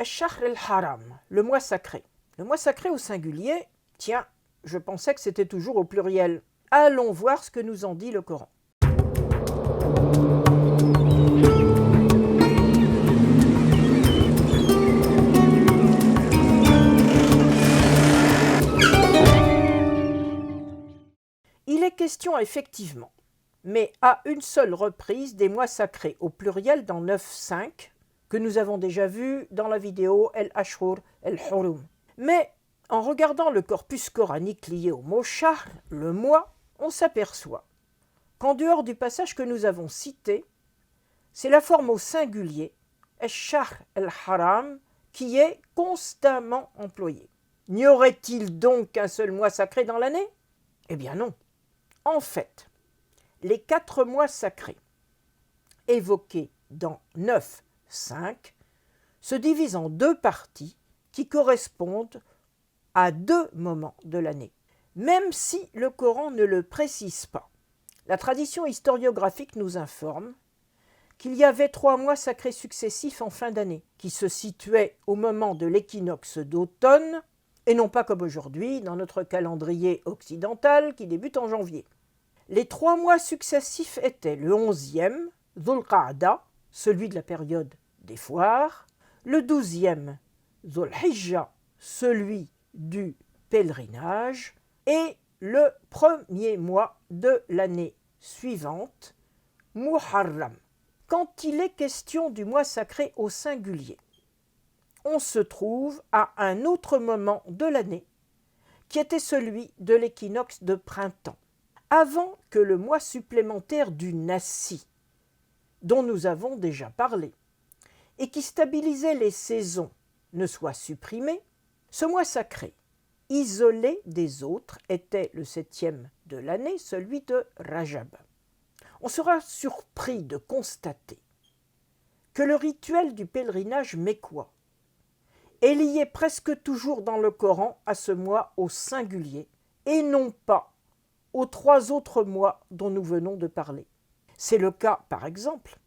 Ash-Shahr al-Haram, le mois sacré. Le mois sacré au singulier, tiens, je pensais que c'était toujours au pluriel. Allons voir ce que nous en dit le Coran. Il est question effectivement, mais à une seule reprise, des mois sacrés au pluriel dans 9.5, que nous avons déjà vu dans la vidéo El-Ashhur El-Hurum. Mais en regardant le corpus coranique lié au mot shahr, le mois, on s'aperçoit qu'en dehors du passage que nous avons cité, c'est la forme au singulier, Ash-Shahr El-Haram, qui est constamment employée. N'y aurait-il donc qu'un seul mois sacré dans l'année? Eh bien non. En fait, les 4 mois sacrés évoqués dans 9.5 se divisent en 2 parties qui correspondent à 2 moments de l'année, même si le Coran ne le précise pas. La tradition historiographique nous informe qu'il y avait 3 mois sacrés successifs en fin d'année, qui se situaient au moment de l'équinoxe d'automne, et non pas comme aujourd'hui dans notre calendrier occidental qui débute en janvier. Les 3 mois successifs étaient le 11e, Dhul Qa'da, celui de la période des foires, le 12e, Dhul Hijja, celui du pèlerinage, et le premier mois de l'année suivante, Muharram. Quand il est question du mois sacré au singulier, on se trouve à un autre moment de l'année, qui était celui de l'équinoxe de printemps, avant que le mois supplémentaire du Nassi, dont nous avons déjà parlé, et qui stabilisait les saisons, ne soit supprimé. Ce mois sacré, isolé des autres, était le 7e de l'année, celui de Rajab. On sera surpris de constater que le rituel du pèlerinage mécois est lié presque toujours dans le Coran à ce mois au singulier et non pas aux 3 autres mois dont nous venons de parler. C'est le cas, par exemple,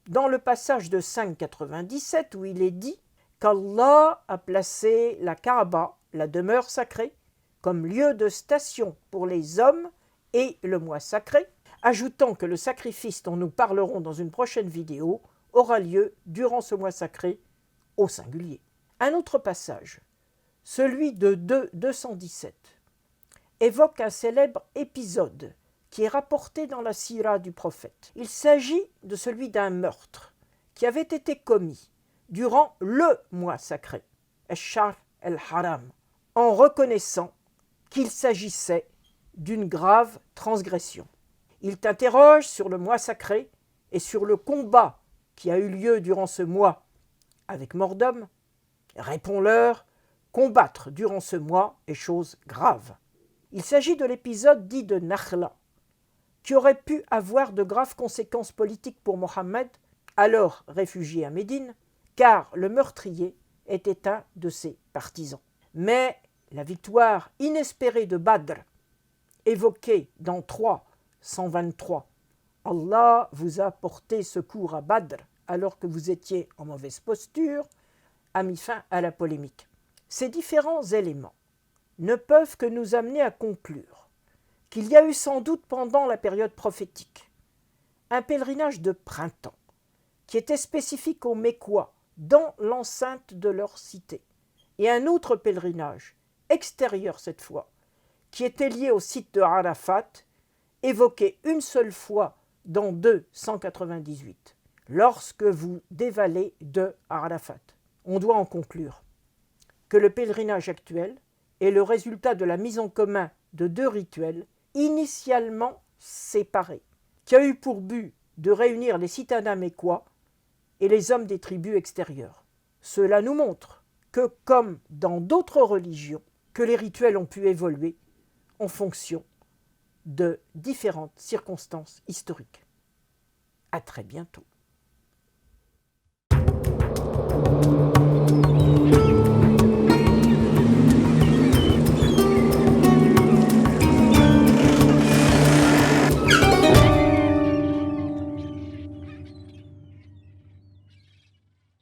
dans le passage de 5.97 où il est dit qu'Allah a placé la Kaaba, la demeure sacrée, comme lieu de station pour les hommes et le mois sacré, ajoutant que le sacrifice dont nous parlerons dans une prochaine vidéo aura lieu durant ce mois sacré au singulier. Un autre passage, celui de 2.217, évoque un célèbre épisode qui est rapporté dans la sira du prophète. Il s'agit de celui d'un meurtre qui avait été commis durant le mois sacré, Ash-Shahr el-Haram, en reconnaissant qu'il s'agissait d'une grave transgression. Il t'interroge sur le mois sacré et sur le combat qui a eu lieu durant ce mois avec mort d'homme. Réponds-leur, combattre durant ce mois est chose grave. Il s'agit de l'épisode dit de Nakhla, qui aurait pu avoir de graves conséquences politiques pour Mohammed, alors réfugié à Médine, car le meurtrier était un de ses partisans. Mais la victoire inespérée de Badr, évoquée dans 3.123, Allah vous a porté secours à Badr alors que vous étiez en mauvaise posture, a mis fin à la polémique. Ces différents éléments ne peuvent que nous amener à conclure qu'il y a eu sans doute pendant la période prophétique un pèlerinage de printemps qui était spécifique aux Mécois dans l'enceinte de leur cité et un autre pèlerinage, extérieur cette fois, qui était lié au site de Arafat, évoqué une seule fois dans 2.198, lorsque vous dévalez de Arafat. On doit en conclure que le pèlerinage actuel est le résultat de la mise en commun de 2 rituels initialement séparés, qui a eu pour but de réunir les citadins mécois et les hommes des tribus extérieures. Cela nous montre que, comme dans d'autres religions, que les rituels ont pu évoluer en fonction de différentes circonstances historiques. À très bientôt.